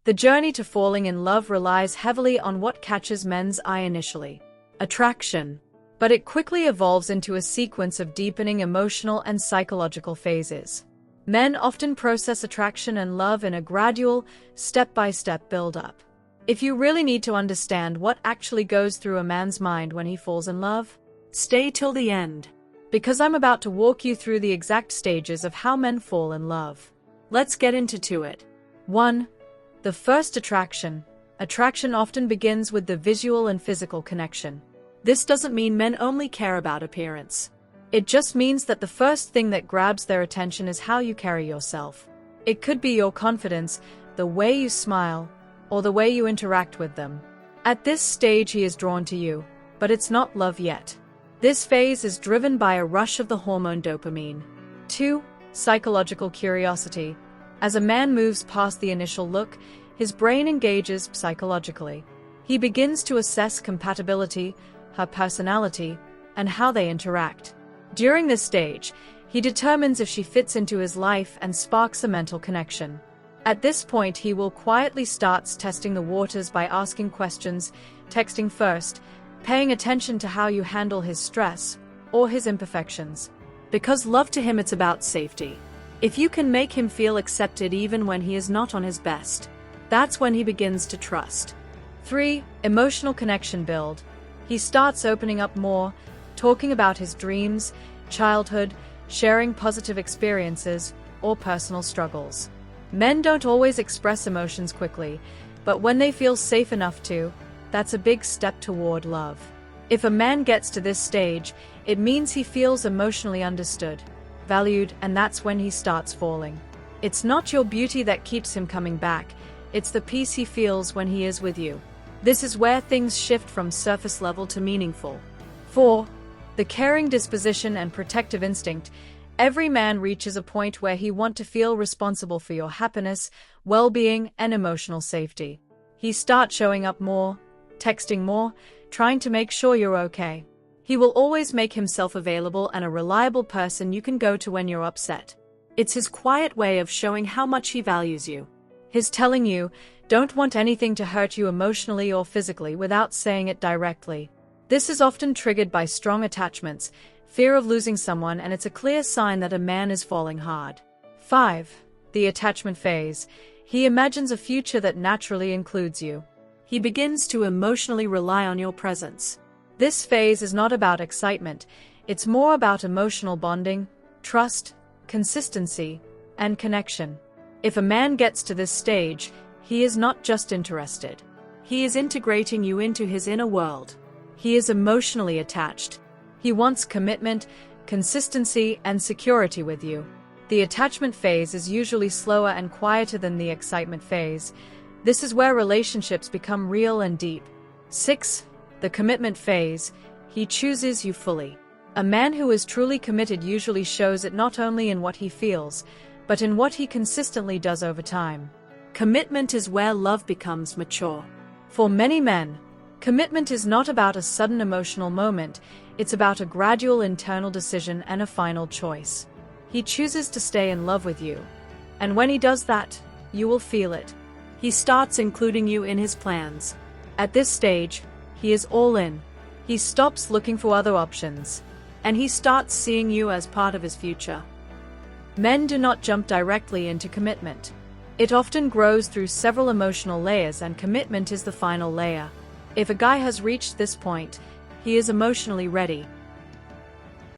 The journey to falling in love relies heavily on what catches men's eye initially: attraction. But it quickly evolves into a sequence of deepening emotional and psychological phases. Men often process attraction and love in a gradual, step-by-step build-up. If you really need to understand what actually goes through a man's mind when he falls in love, stay till the end, because I'm about to walk you through the exact stages of how men fall in love. Let's get into it. 1. The first attraction. Attraction often begins with the visual and physical connection. This doesn't mean men only care about appearance. It just means that the first thing that grabs their attention is how you carry yourself. It could be your confidence, the way you smile, or the way you interact with them. At this stage he is drawn to you, but it's not love yet. This phase is driven by a rush of the hormone dopamine. 2. Psychological curiosity. As a man moves past the initial look, his brain engages psychologically. He begins to assess compatibility, her personality, and how they interact. During this stage, he determines if she fits into his life and sparks a mental connection. At this point, he will quietly start testing the waters by asking questions, texting first, paying attention to how you handle his stress or his imperfections. Because love to him, it's about safety. If you can make him feel accepted even when he is not on his best, that's when he begins to trust. 3. Emotional connection build. He starts opening up more, talking about his dreams, childhood, sharing positive experiences, or personal struggles. Men don't always express emotions quickly, but when they feel safe enough to, that's a big step toward love. If a man gets to this stage, it means he feels emotionally understood, valued, and that's when he starts falling. It's not your beauty that keeps him coming back, it's the peace he feels when he is with you. This is where things shift from surface level to meaningful. 4. The caring disposition and protective instinct. Every man reaches a point where he wants to feel responsible for your happiness, well-being, and emotional safety. He starts showing up more, texting more, trying to make sure you're okay. He will always make himself available and a reliable person you can go to when you're upset. It's his quiet way of showing how much he values you. His telling you, don't want anything to hurt you emotionally or physically without saying it directly. This is often triggered by strong attachments, fear of losing someone, and it's a clear sign that a man is falling hard. 5. The attachment phase. He imagines a future that naturally includes you. He begins to emotionally rely on your presence. This phase is not about excitement, it's more about emotional bonding, trust, consistency, and connection. If a man gets to this stage, he is not just interested. He is integrating you into his inner world. He is emotionally attached. He wants commitment, consistency, and security with you. The attachment phase is usually slower and quieter than the excitement phase. This is where relationships become real and deep. 6. The commitment phase. He chooses you fully. A man who is truly committed usually shows it not only in what he feels, but in what he consistently does over time. Commitment is where love becomes mature. For many men, commitment is not about a sudden emotional moment, it's about a gradual internal decision and a final choice. He chooses to stay in love with you. And when he does that, you will feel it. He starts including you in his plans. At this stage, he is all in. He stops looking for other options. And he starts seeing you as part of his future. Men do not jump directly into commitment. It often grows through several emotional layers, and commitment is the final layer. If a guy has reached this point, he is emotionally ready.